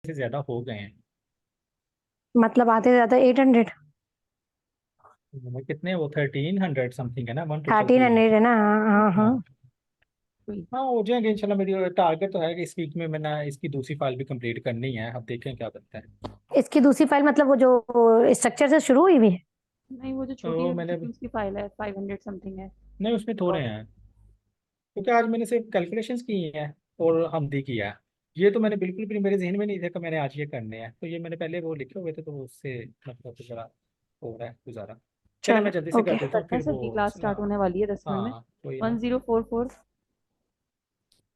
से ज्यादा हो गए हैं। मतलब आते ज्यादा 800। कितने, वो 1300 समथिंग है ना, 1,333 है। 1300 है ना? हाँ हाँ हाँ। हाँ। हाँ हो जाएंगे इंशाल्लाह। मेरी टारगेट तो है कि इस वीक में मैंने इसकी दूसरी फाइल भी कंप्लीट करनी है। अब देखें क्या बनता है। इसकी दूसरी फाइल मतलब वो जो स्ट्रक्चर से शुरू हुई भी है? नहीं, वो जो छोटी तो छोटी मैंने, सी उसकी फाइल है, 500 समथिंग है। नहीं उसमें थोड़े हैं, क्योंकि आज मैंने सिर्फ कैलकुलेशंस की हैं और हमदी किया है। ये तो मैंने बिल्कुल भी मेरे जहन में नहीं था कि मैंने आज ये करने हैं, तो ये मैंने पहले वो लिखे हुए थे, तो उससे मतलब तो जरा हो रहा है गुजारा। चले मैं चलो जल्दी से कर ओके। देता हूँ करते हैं फिर सर वो। की क्लास स्टार्ट होने वाली है 10 मिनट में। हाँ वही ना। 1044।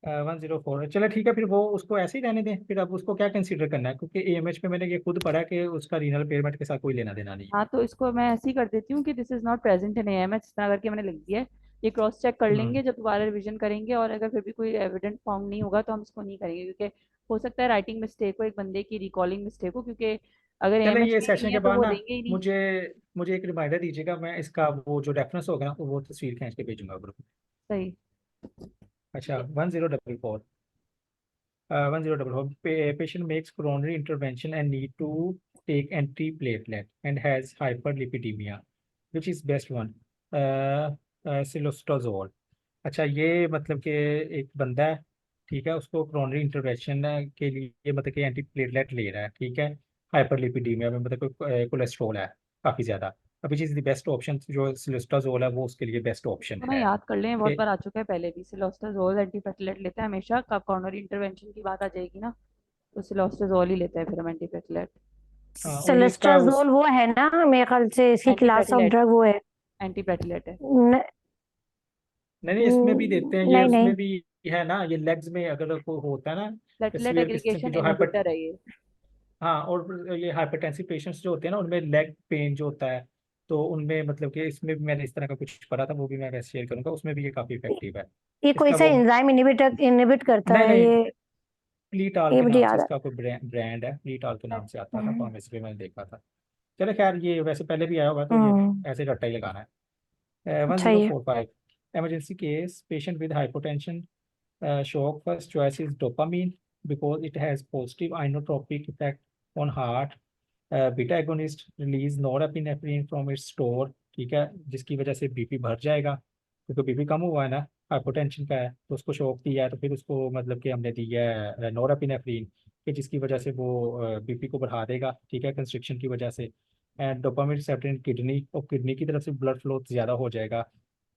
104, चलो ठीक है फिर वो उसको ऐसे ही रहने दें। फिर अब उसको क्या कंसीडर करना है, क्योंकि एएमएच पे मैंने ये खुद पढ़ा कि उसका रीनल पेमेंट के साथ कोई लेना देना नहीं है। हाँ, तो इसको मैं ऐसे ही कर देती हूँ कि this is not present in AMH, इस तरह करके मैंने लिख दिया है। ये क्रॉस चेक कर हम्म। लेंगे जब दोबारा रिवीजन करेंगे, और अगर फिर भी कोई एविडेंट फाउंड नहीं होगा तो हम इसको नहीं करेंगे, क्योंकि हो सकता है राइटिंग मिस्टेक हो, एक बंदे की रिकॉलिंग मिस्टेक हो, क्योंकि अगर चले एएमएच ये में नहीं सेशन है के तो बाद वो ना देंगे ही नहीं। मुझे मुझे एक रिमाइंडर दीजिएगा, मैं इसका वो जो रेफरेंस होगा ना वो तस्वीर खींच के भेजूंगा ग्रुप में। सही। अच्छा 1044, 1044, patient makes coronary intervention and need to take antiplatelet and has hyperlipidemia, which is best one? सिलोस्टाजोल। अच्छा ये मतलब कि एक बंदा है, ठीक है, उसको कोरोनरी इंटरवेंशन के लिए मतलब कि एंटी प्लेटलेट ले रहा है, ठीक है, हाइपरलिपिडीमिया में मतलब कोलेस्ट्रॉल है काफ़ी ज़्यादा। अभी चीज़ द बेस्ट ऑप्शन जो सिलोस्टाजोल है वो उसके लिए बेस्ट ऑप्शन तो ना है। याद कर लें, बहुत कि बार आ चुका है पहले भी, सिलोस्टाजोल एंटीप्लेटलेट लेते हैं हमेशा। कब कॉर्नरी इंटरवेंशन की बात आ जाएगी ना, तो सिलोस्टाजोल ही लेते हैं फिर हम एंटीप्लेटलेट। हाँ और इसका उस, सेलेस्ट्राजोल वो है ना? मेरे ख्याल से इसकी क्लास ऑफ एंटीप्लेटलेट। ड्रग वो है। एंटीप्लेटलेट है। न, नहीं नहीं इसमें भी देते हैं ये, नहीं नहीं। उसमें भी है ना, ये लेग्स में अगर कोई होता है ना प्लेटलेट सीवियर किस्म की एग्रीगेशन जो हाइपर, इनहिबिटर है ये। हाँ और ये हाइपरटेंसिव पेशेंट्स जो होते हैं ना उनमें लेग पेन जो होता है, तो उनमें मतलब कि इसमें भी मैंने इस तरह का कुछ पढ़ा था, वो भी मैं वैसे शेयर करूंगा, उसमें भी ये काफ़ी इफेक्टिव है। ये कोई इसका सा वो, एंजाइम इनहिबिट करता नहीं है नहीं, ये? प्लीटाल ये के मुझे नाम से याद है। इसका कोई ब्रांड है, प्लीटाल के नाम से आता था हम्म फार्मेसी में मैंने देखा था। चलो खैर ये वैसे पहले भी आया होगा, तो ये हम्म, ऐसे रट्टा ही लगाना है। वन अच्छा जीरो ये। Four five emergency case, patient with hypotension, shock, first choice is dopamine because it has positive inotropic effect on heart. Beta agonist release norepinephrine from its store, ठीक है, जिसकी वजह से बीपी बढ़ जाएगा, क्योंकि बीपी कम हुआ है ना, हाइपोटेंशन का है, तो उसको शॉक दिया है, तो फिर उसको मतलब कि हमने दिया है नॉरएपिनेफ्रिन, कि जिसकी वजह से वो बीपी को बढ़ा देगा, ठीक है, कंस्ट्रिक्शन की वजह से। एंड डोपामिन रिसेप्टर किडनी, और किडनी की तरफ से ब्लड फ्लो ज़्यादा हो जाएगा।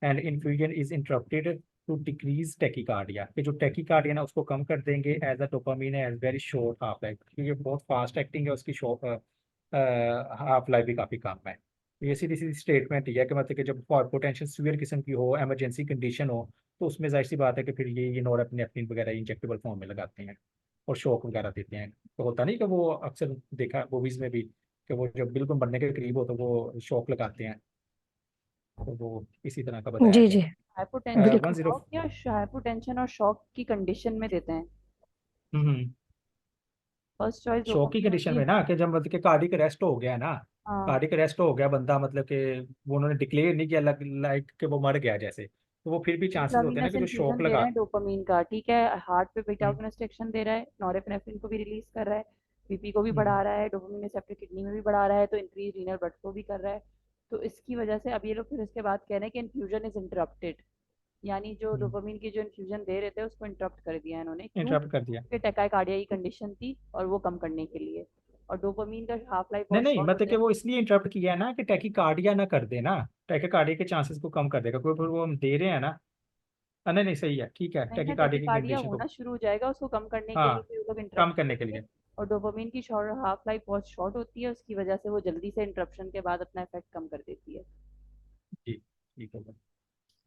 And infusion is interrupted to decrease tachycardia, कि जो टेकिकार्डिया ना उसको कम कर देंगे, as a dopamine as very short half life, क्योंकि बहुत फास्ट एक्टिंग है उसकी, शॉर्ट हाफ लाइफ भी काफ़ी कम है। ये सीधी सीधी स्टेटमेंट ही है कि मतलब कि जब हाइपोटेंशन सीवियर किस्म की हो, इमरजेंसी कंडीशन हो, तो उसमें जाहिर सी बात है कि फिर ये नॉरएपिनेफ्रिन वगैरह इंजेक्टेबल फॉर्म में लगाते हैं और शॉक वगैरह देते हैं। तो होता नहीं कि वो अक्सर देखा मूवीज़ में भी, कि वो जब बिल्कुल मरने के करीब हो तो वो शॉक लगाते हैं, तो वो इसी तरह का बताया जी गया जी है। हाइपोटेंशन वन बिल्कुल। जीरो शॉक या हाइपोटेंशन और शॉक की कंडीशन में देते हैं। हम्म फर्स्ट चॉइस शॉक की डोपामिन कंडीशन होती है। में ना, कि जब मतलब कि कार्डिक अरेस्ट हो गया ना, हाँ। कार्डिक अरेस्ट हो गया बंदा, मतलब कि वो उन्होंने डिक्लेयर नहीं किया, लाइक कि वो मर गया जैसे, तो वो फिर भी चांसेस होते हैं ना इंट्रावीनस कि जो इन्फ्यूजन शॉक दे रहे लगा। हैं डोपामिन का, ठीक है, हार्ट पे बीटा हम्म कॉन्स्ट्रिक्शन दे रहा है, नॉरेपिनेफ्रिन को भी रिलीज कर रहा है, बीपी को भी बढ़ा हम्म रहा है, डोपामिन रिसेप्टर किडनी में भी बढ़ा रहा है, तो इंक्रीज रीनल ब्लड फ्लो भी कर रहा है। तो इसकी वजह से अब ये लोग फिर इसके बाद कह रहे हैं कि इन्फ्यूजन इज इंटरप्टेड, यानी जो डोपामिन की जो इन्फ्यूजन दे रहे थे उसको इंटरप्ट कर दिया है इन्होंने। क्यों? इंटरप्ट कर दिया। क्योंकि टैकाइकार्डिया की कंडीशन थी और वो कम करने के लिए। और डोपामिन का हाफ लाइफ नहीं बहुत नहीं शॉर्ट मतलब होता कि है। वो इसलिए इंटरप्ट किया है ना कि टैकीकार्डिया ना कर दे ना, टैकीकार्डिया के चांसेस को कम कर देगा, कोई फिर वो हम दे रहे हैं ना। नहीं नहीं सही है, ठीक है, नहीं ना, टैकीकार्डिया की टैकीकार्डिया कंडीशन को होना शुरू हो जाएगा, उसको कम करने के लिए हाँ फिर वो लोग कम इंटरप्ट करने के करेंगे। लिए। और डोपामिन की शॉर्ट हाफ लाइफ बहुत शॉर्ट होती है, उसकी वजह से वो जल्दी से इंटरप्शन के बाद अपना इफेक्ट कम कर देती है। जी ठीक है।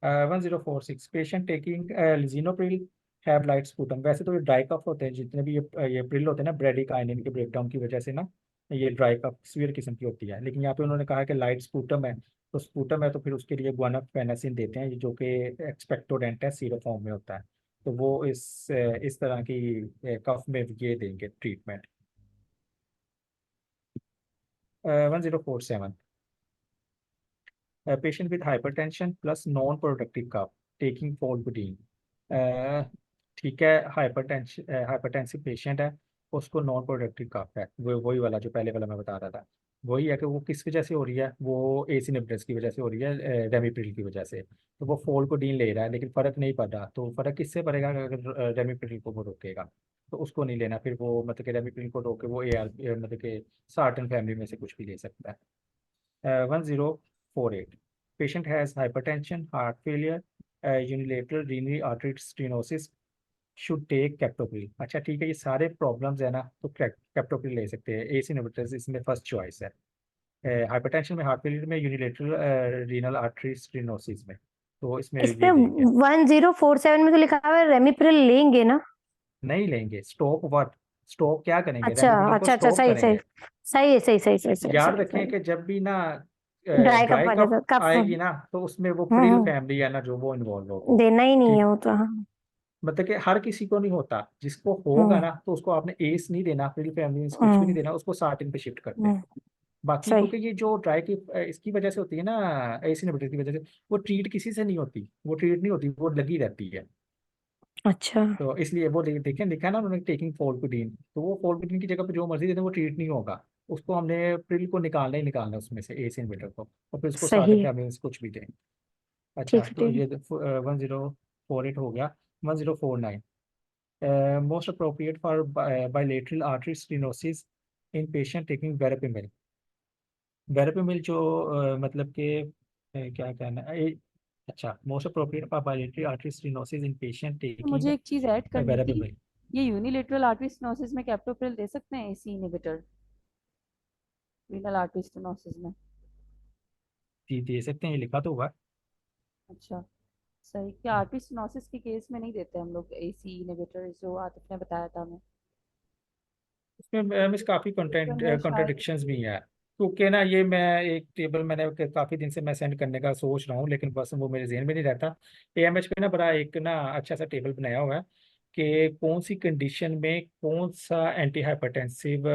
1046, patient taking lisinopril have light sputum. वैसे तो ये ड्राई कफ होते हैं जितने भी ये प्रिल होते हैं ना, ब्रेडिकाइनिन के ब्रेकडाउन की वजह से ना, ये ड्राई कफ सीवियर किस्म की होती है, लेकिन यहाँ पे उन्होंने कहा कि लाइट स्पूटम है, तो स्पूटम है तो फिर उसके लिए गुआनाफेनासिन देते हैं, जो कि एक्सपेक्टोडेंट है, सीरो फॉर्म में होता है, तो वो इस तरह की कफ में ये देंगे treatment. 1047, patient with hypertension plus non productive cough taking folbutine. ठीक है, हाइपरटेंसिव पेशेंट है, उसको नॉन प्रोडक्टिव कफ है, वो वही वाला जो पहले वाला मैं बता रहा था। वही है कि वो किस वजह से हो रही है, वो एसी इनहिबिटर्स की वजह से हो रही है, रेमिप्रिल की वजह से। तो वो फोल्कोडीन ले रहा है लेकिन फ़र्क नहीं पड़ रहा, तो फ़र्क किससे पड़ेगा अगर रेमिप्रिल को वो रोकेगा। तो उसको नहीं लेना, फिर वो मतलब कि रेमिप्रिल को रोक के वो AR मतलब कि सार्टन फैमिली में से कुछ भी ले सकता है। 1048, patient has hypertension, heart failure, unilateral renal artery stenosis, should take captopril. अच्छा ठीक है, ये सारे प्रॉब्लम्स है ना, तो कैप्टोप्रिल ले सकते हैं। एसी इनहिबिटर्स इसमें फर्स्ट चॉइस है। हाइपरटेंशन में, हार्ट फेलियर में, यूनिलेटरल रीनल आर्टरी स्टेनोसिस में, तो इसमें इस पे ये लेंगे। 1047 में तो लिखा हुआ है रेमिप्रिल लेंगे ना? नहीं लेंगे, स्टॉप व्हाट, स्टॉप क्या करेंगे, अच्छा रेमिप्रिल को अच्छा अच्छा, स्टॉप सही सही करेंगे। सही है, सही सही सही सही याद सही रखें सही। कि जब भी ना ड्राई कप ड्राई आ कफ जाता, कफ। आएगी ना, तो उसमें वो हम्म प्रिल हम्म, फैमिली है ना जो वो इन्वॉल्व होगी। देना ही नहीं है ठीक, वो तो, हाँ। मतलब कि हर किसी को नहीं होता, जिसको होगा हम्म ना तो उसको आपने एस नहीं देना, प्रिल फैमिली में से कुछ भी नहीं हम्म देना, उसको सार्टिन पे शिफ्ट कर दे। हम्म, बाकी सही। क्योंकि ये जो ड्राई की इसकी वजह से होती है ना, एसी इनहिबिटर की वजह से, वो ट्रीट किसी से नहीं होती, वो ट्रीट नहीं होती, वो लगी रहती है। अच्छा। तो इसलिए वो देखें, लिखा है ना उन्होंने टेकिंग फोल्कोडीन, तो वो फोल्कोडीन की जगह पे जो मर्जी दे दें वो ट्रीट नहीं होगा। उसको हमने प्रिल को निकालना ही निकालना है उसमें से, एसी इनहिबिटर को, और फिर उसको सही सार्टिन है, फैमिली में से कुछ भी दें। अच्छा ठीक है तो ठीक है। ये 1048 हो गया। 1049, most appropriate for bilateral artery stenosis in patient taking verapamil. Verapamil जो मतलब कि क्या कहना है अच्छा, most appropriate for bilateral artery stenosis in patient तो टेकिंग मुझे एक चीज ऐड करनी थी, वेरापिमिल। ये यूनिलेटरल आर्टरी स्टेनोसिस में कैप्टोप्रिल दे सकते हैं ACE inhibitor renal artery stenosis में? दे सकते हैं, ये लिखा तो हुआ है। अच्छा, सही। क्या आर्टरी स्टेनोसिस के केस में नहीं देते हम लोग एसी इनहिबिटर, जो आतिफ ने बताया था हमें? इसमें मिस काफ़ी Description में शायद कॉन्ट्रडिक्शंस भी हैं, क्योंकि ना ये मैं एक टेबल मैंने काफ़ी दिन से मैं सेंड करने का सोच रहा हूँ, लेकिन बस वो मेरे जहन में नहीं रहता। AMH पे ना बड़ा एक ना अच्छा सा टेबल बनाया हुआ है कि कौन सी कंडीशन में कौन सा एंटी हाइपरटेंसिव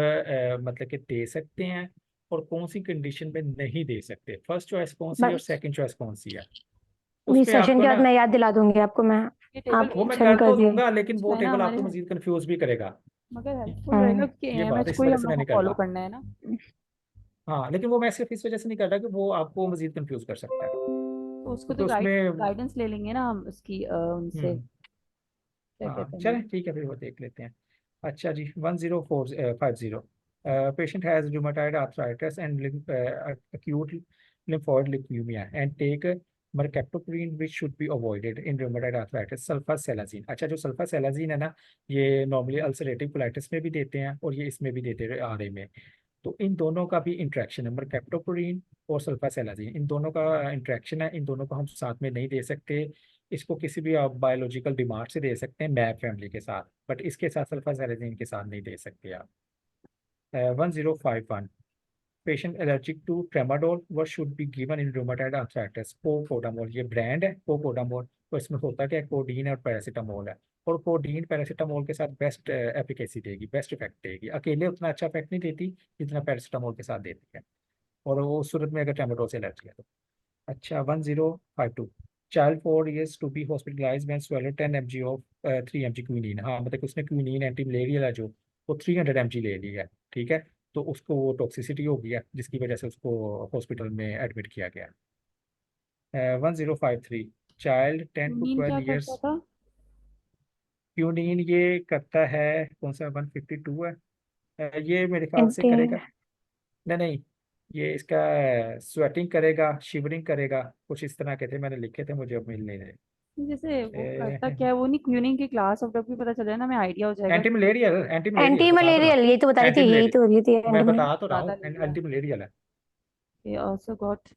मतलब कि दे सकते हैं, और कौन सी कंडीशन में नहीं दे सकते, फर्स्ट चॉइस कौन सी है और बस सेकंड चॉइस कौन सी है। उस भी पे सेशन आपको के बाद ना, मैं याद दिला दूंगी आपको मैं। ये टेबल आप वो मैं सेंड कर कर तो दिए। दूंगा, लेकिन वो है ना टेबल हमारे, आपको मजीद कंफ्यूज भी करेगा। मगर हेल्पफुल रहेगा हम्म कि ये बात एएमएच इस को ही वजह हम से लोग मैं को नहीं कर फॉलो रहा। करना है ना। हाँ लेकिन वो मैं सिर्फ इस वजह से नहीं कर रहा कि वो आपको मजीद कंफ्यूज कर सकता है, तो उसको क्योंकि तो उसमें गाइडेंस ले लेंगे ना हम उसकी, उनसे हम्म क्या हाँ कहते हैं। चलें ठीक है, फिर वो देख लेते हैं। अच्छा जी, 1050, patient has rheumatoid arthritis and acute lymphoid leukemia and take mercaptopurine which should be avoided in rheumatoid arthritis, sulfasalazine। अच्छा जो सल्फासेलाजीन है ना, ये नॉर्मली अल्सरेटिव कोलाइटिस में भी देते हैं और ये इसमें भी देते हैं RA में। तो इन दोनों का भी इंट्रैक्शन है, मरकैप्टोपुरीन और सल्फासेलाजीन, इन दोनों का इंट्रैक्शन है, इन दोनों को हम साथ में नहीं दे सकते। इसको किसी भी आप बायोलॉजिकल डिमांड से दे सकते हैं मैप फैमिली के साथ, बट इसके साथ सल्फासेलाजीन के साथ नहीं दे सकते आप। 1051, patient allergic to tramadol, what should be given in rheumatoid arthritis, co-codamol, ये ब्रांड है कोकोडामोल। तो इसमें होता क्या है, कोडीन और पैरासीटामोल है, और कोडीन पैरासीटामोल के साथ बेस्ट एफिकेसी देगी, बेस्ट इफेक्ट देगी, अकेले उतना अच्छा इफेक्ट नहीं देती जितना पैरासीटामोल के साथ देती है, और वो उस सूरत में अगर ट्रेमाडोल से एलर्जी है तो। अच्छा 1052, child 4 years to be hospitalise when swallow 10 mg of 3 mg quinine. हाँ मतलब कि उसने क्विनीन एंटी मलेरियल है जो, वो 300 mg ले ली है, ठीक है। तो उसको वो टॉक्सिसिटी हो गया जिसकी वजह से उसको हॉस्पिटल में एडमिट किया गया। 1053, चाइल्ड 10 to नींद क्या 12 years। करता था? क्यूनिन ये करता है कौन सा, 152 है। ये मेरे ख्याल से एंटी। करेगा, नहीं नहीं, ये इसका स्वेटिंग करेगा, शिवरिंग करेगा, कुछ इस तरह के थे, मैंने लिखे थे, मुझे अब मिल नहीं जैसे वो करता रहे। क्या है, वो नहीं क्यूनिंग की क्लास ऑफ ड्रग भी पता चल जाए ना, हमें आइडिया हो जाएगा एंटी कि मलेरियल, एंटी मलेरियल एंटी बता तो रहा मलेरियल, हूँ, यही तो बता रही थी, एंटी यही मलेरियल तो बोली थी मैं एंटी मलेरियल। बता तो रहा ज्यादा हूँ, ले लिया। एंटी मलेरियल है। ये आल्सो गॉट।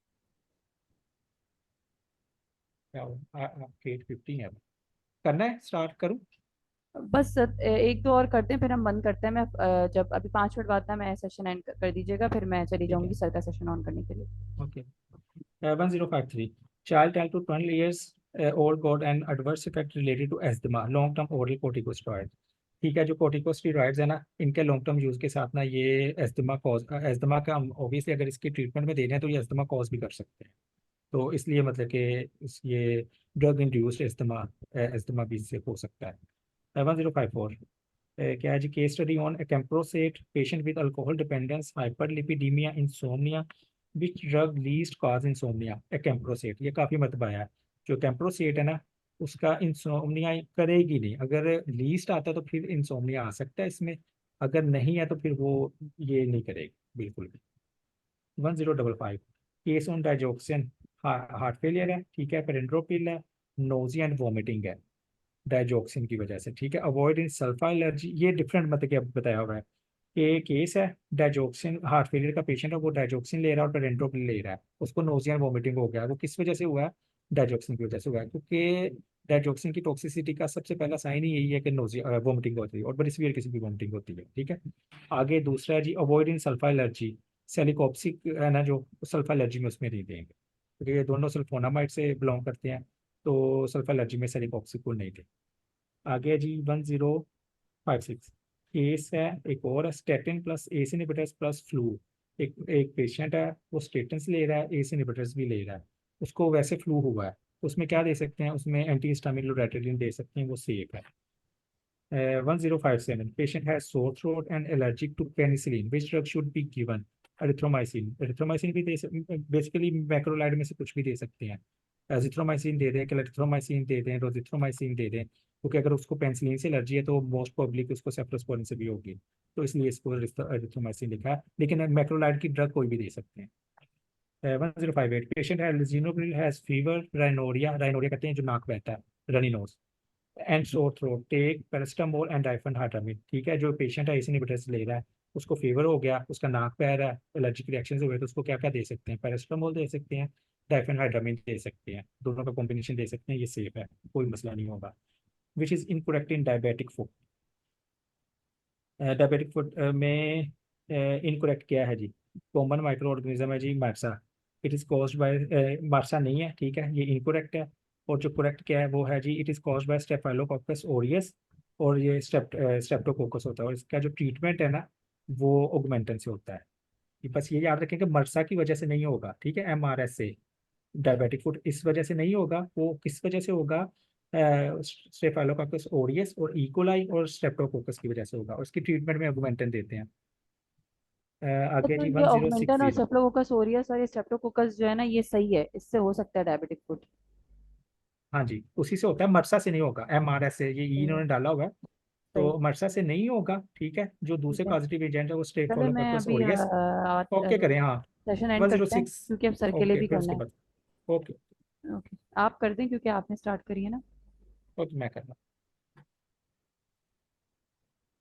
क्या 850 है, करना है, स्टार्ट करूँ। बस एक दो और करते हैं फिर हम बंद करते हैं। मैं जब अभी 5 मिनट बाद ना मैं सेशन एंड कर दीजिएगा, फिर मैं चली ठीक है, जाऊंगी सर का सेशन ऑन करने के लिए। Okay. 1053, child 10 to 12 years old got an adverse effect related to asthma, long term oral corticosteroid। ठीक है, जो corticosteroids है ना, इनके लॉन्ग टर्म यूज के साथ ना ये एस्थमा का ऑब्वियसली अगर इसकी ट्रीटमेंट में दे रहे हैं तो ये एस्थमा कॉज भी कर सकते हैं, तो इसलिए मतलब कि ये ड्रग इंड्यूस्ड एस्थमा, एस्थमा भी इससे हो सकता है। 1054, क्या है जी, case study on camprosate patient with alcohol dependence hyperlipidemia insomnia which drug least cause insomnia. Camprosate ये काफ़ी मतलब आया है। जो कैम्प्रोसेट है ना उसका इंसोम्निया करेगी नहीं, अगर लीस्ट आता है तो फिर इंसोम्निया आ सकता है इसमें, अगर नहीं है तो फिर वो ये नहीं करेगी बिल्कुल भी। 1055 केस ऑन डाइजोक्सिन हार्ट फेलियर है, ठीक है, पेरेंट्रोपिल है, नोजिया एंड वॉमिटिंग है डाइजोक्सिन की वजह से, ठीक है। अवॉइड इन सल्फा एलर्जी, ये डिफरेंट मतलब कि अब बताया हुआ है कि केस है डाइजोक्सिन हार्ट फेलियर का पेशेंट है, वो डाइजोक्सिन ले रहा है और पेरेंट्रोपिल ले रहा है, उसको नोजिया एंड वॉमिटिंग हो गया, वो किस वजह से हुआ है? डाइजोक्सिन की वजह से हुआ है, क्योंकि डाइजोक्सिन की टॉक्सिसिटी का सबसे पहला साइन ही यही है कि नोजिया वॉमिटिंग होती है और बड़ी सीवियर किसी की वॉमिटिंग होती है, ठीक है। आगे दूसरा है जी अवॉइड इन सल्फा एलर्जी, सेलिकॉप्सिक है ना जो सल्फा एलर्जी में उसमें नहीं देंगे, क्योंकि ये दोनों सल्फोनामाइड से बिलोंग करते हैं, तो सल्फा एलर्जी में सेलिकॉप्सिक को नहीं देंगे। आगे जी 1056 केस है एक और, statin plus S inhibitors plus flu. एक पेशेंट है वो स्टेटिन ले रहा है, एस इनहिबिटर्स भी ले रहा है, उसको वैसे फ्लू हुआ है, तो उसमें क्या दे सकते हैं? उसमें एंटी हिस्टामिन लोरेटिलिन दे सकते हैं, वो सेफ है। 1057 patient has sore throat and allergic to penicillin which drug should be given? Erythromycin. Erythromycin भी दे बेसिकली मैक्रोलाइड में से कुछ भी दे सकते हैं, एजिथ्रोमाइसिन दे दें, क्लेरिथ्रोमाइसिन दे दें, रोजिथ्रोमाइसिन दे दें, क्योंकि अगर उसको पेनिसिलिन से एलर्जी है तो मोस्ट प्रोबेबली उसको सेफ्रोस्पोरिन से भी होगी, तो इसलिए इसको एरिथ्रोमाइसिन लिखा है, लेकिन मैक्रोलाइड की ड्रग कोई भी दे सकते हैं। 1058 पेशेंट है lisinopril has fever rhinorrhea, rhinorrhea कहते हैं जो नाक बहता है, runny nose and sore throat, take paracetamol and diphenhydramine, ठीक है। जो पेशेंट है एस इनहिबिटर्स ले रहा है, उसको फीवर हो गया, उसका नाक बह रहा है, एलर्जिक रिएक्शन हुए, तो उसको क्या क्या दे सकते हैं? पैरासिटामोल दे सकते हैं, डाइफेनहाइड्रामिन दे सकते हैं, दोनों का कॉम्बिनेशन दे सकते हैं, ये सेफ है, कोई मसला नहीं होगा। Which is incorrect in diabetic food? Diabetic food में इनकोरेक्ट क्या है जी? कॉमन माइक्रो ऑर्गेनिज्म है जी MRSA, it is caused by MRSA नहीं है, ठीक है, ये इनकोरेक्ट है। और जो करेक्ट क्या है वो है जी it is caused by staphylococcus aureus, और ये स्ट्रेप्टोकोकस होता है, और इसका जो ट्रीटमेंट है ना वो ऑगमेंटन से होता है। ये बस ये याद रखें कि मर्सा की वजह से नहीं होगा, ठीक है, MRS से डायबिटिक फूड इस वजह से नहीं होगा, वो किस वजह से होगा? स्टेफाइलोकोकस ओरियस और इकोलाई और स्ट्रेप्टोकोकस की वजह से होगा, और उसकी ट्रीटमेंट में ऑगमेंटन देते हैं। आगे तो जी ये ऑगमेंटन और 1060, स्टेप्टोकोकस ओरियस और ये स्ट्रेप्टोकोकस जो है ना ये सही है, इससे हो सकता है डायबिटिक फुट। हाँ जी उसी से होता है, मर्सा से नहीं होगा, MRS से, ये सही है, इन्होंने डाला हुआ है, सही तो मर्सा से नहीं होगा, ठीक है। जो दूसरे ठीक है। पॉजिटिव एजेंट है वो चले मैं स्टेफाइलोकोकस अभी ओरियस। ओके करें, हाँ। सेशन एंड करते हैं 106, क्योंकि अब सर के लिए ओके भी फिर करना उसके है। बाद, ओके ओके, आप कर दें क्योंकि आपने स्टार्ट करी है ना। ओके मैं करना।